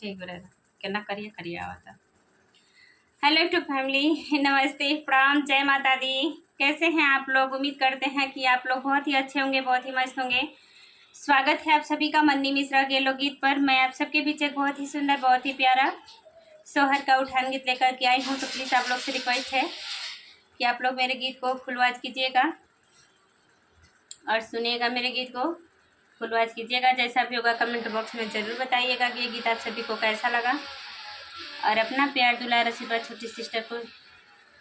ठीक रहेगा। कहना करिए करिए आवा था। हेलो टू फैमिली, नमस्ते, प्रणाम, जय माता दी। कैसे हैं आप लोग? उम्मीद करते हैं कि आप लोग बहुत ही अच्छे होंगे, बहुत ही मस्त होंगे। स्वागत है आप सभी का मन्नी मिश्रा के लोकगीत पर। मैं आप सबके बीच एक बहुत ही सुंदर, बहुत ही प्यारा सोहर का उठान गीत लेकर के आई हूँ। तो प्लीज़ आप लोग से रिक्वेस्ट है कि आप लोग मेरे गीत को फुल आवाज कीजिएगा और सुनिएगा। मेरे गीत को फुल आवाज कीजिएगा। जैसा भी होगा कमेंट बॉक्स में ज़रूर बताइएगा कि ये गीत आप सभी को कैसा लगा, और अपना प्यार दुलार आशीर्वाद छोटी सिस्टर को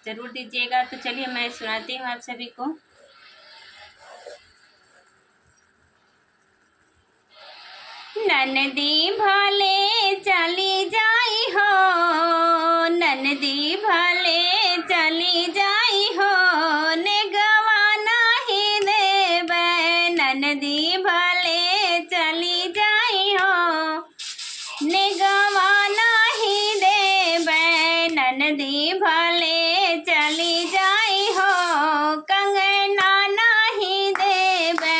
ज़रूर दीजिएगा। तो चलिए मैं सुनाती हूँ आप सभी को। ननदी भले चली जाई हो, ननदी भले चली जाई हो, ने गवाना ही देबै। ननदी भले चली जाई हो, ने गवाना ही देबै। ननदी भले चली जाई हो, कंगना नहीं देबै।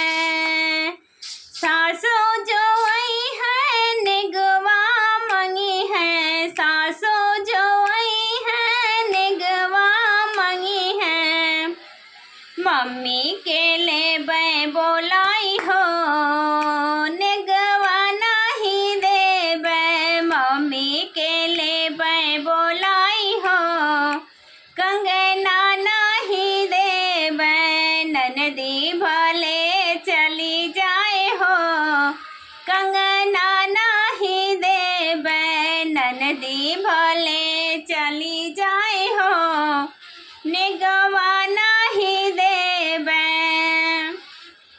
सासो जो आई है निगवा मंगी है, सासो जो आई है निगवा मंगी है। मम्मी के ले बोलाई हो, निगवा नहीं देबै। मम्मी के ले बोलाई हो, कंगना नहीं देबै। ननदी भले चली जाए हो, कंगना नहीं देबै। ननदी भले चली जाए हो, निगवा नहीं देबै।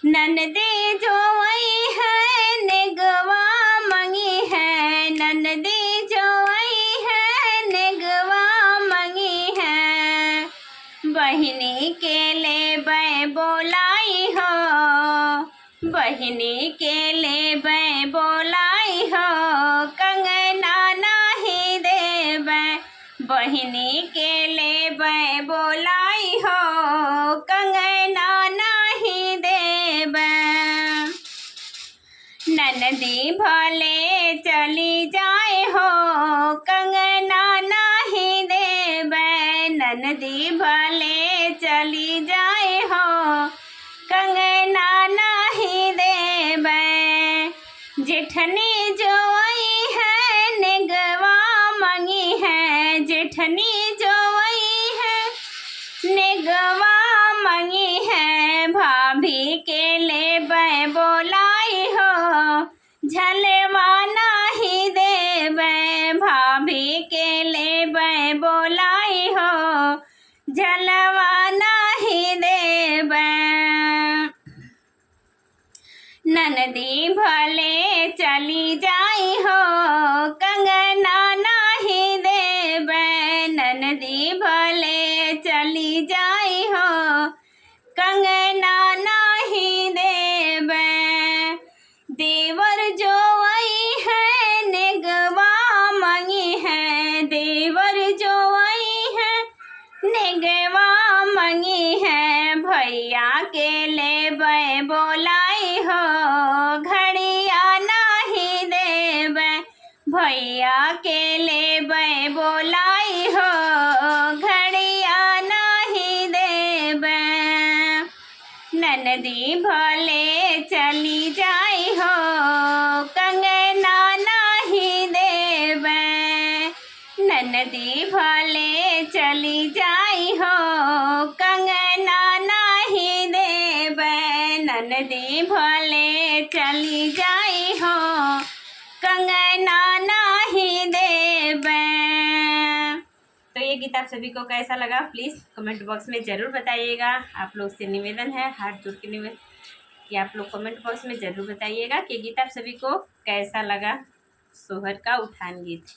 ननदी जो आई है निगवा मंगी है, ननदी जो आई है निगवा मंगी है। बहिनी के ले बोलाई हो, बहिनी के ले बोलाई हो, कंगना नहीं देबै। बहिनी के ले बोलाई हो, कंगना नहीं देबै। ननदी भले चली जाए हो, कंगना नहीं देबै। ननदी भले चली जाए हो, कंगना नहीं देबै। जेठनी जो आई है निगवा मंगी है, जेठनी जो आई है निगवा मंगी है। भाभी के ले बोलाई हो, झलवा नहीं देबै। भाभी के ले बोलाई हो, झलवा नहीं देबै। ननदी भले चली जाई हो, कंगना नहीं देबै। ननदी भले चली जाई हो, कंगना नहीं देबै। देवर जो आई है निगवा मंगी है, देवर जो आई है निगवा मंगी है। भैया के ले बोलाई हो, घड़िया नहीं देबै। भैया के ले बोलाई हो, घड़िया नहीं देबै। ननदी भले चली जाई हो, कंगना नहीं देबै। ननदी भले चली जाई हो, कंगना नहीं देबै। ननदी भले चली जाई हो, कंगना नहीं देबै। तो ये गीत आप सभी को कैसा लगा प्लीज़ कमेंट बॉक्स में ज़रूर बताइएगा। आप लोग से निवेदन है, हाथ जोड़ के निवेदन कि आप लोग कमेंट बॉक्स में ज़रूर बताइएगा कि गीत आप सभी को कैसा लगा। सोहर का उठान गीत।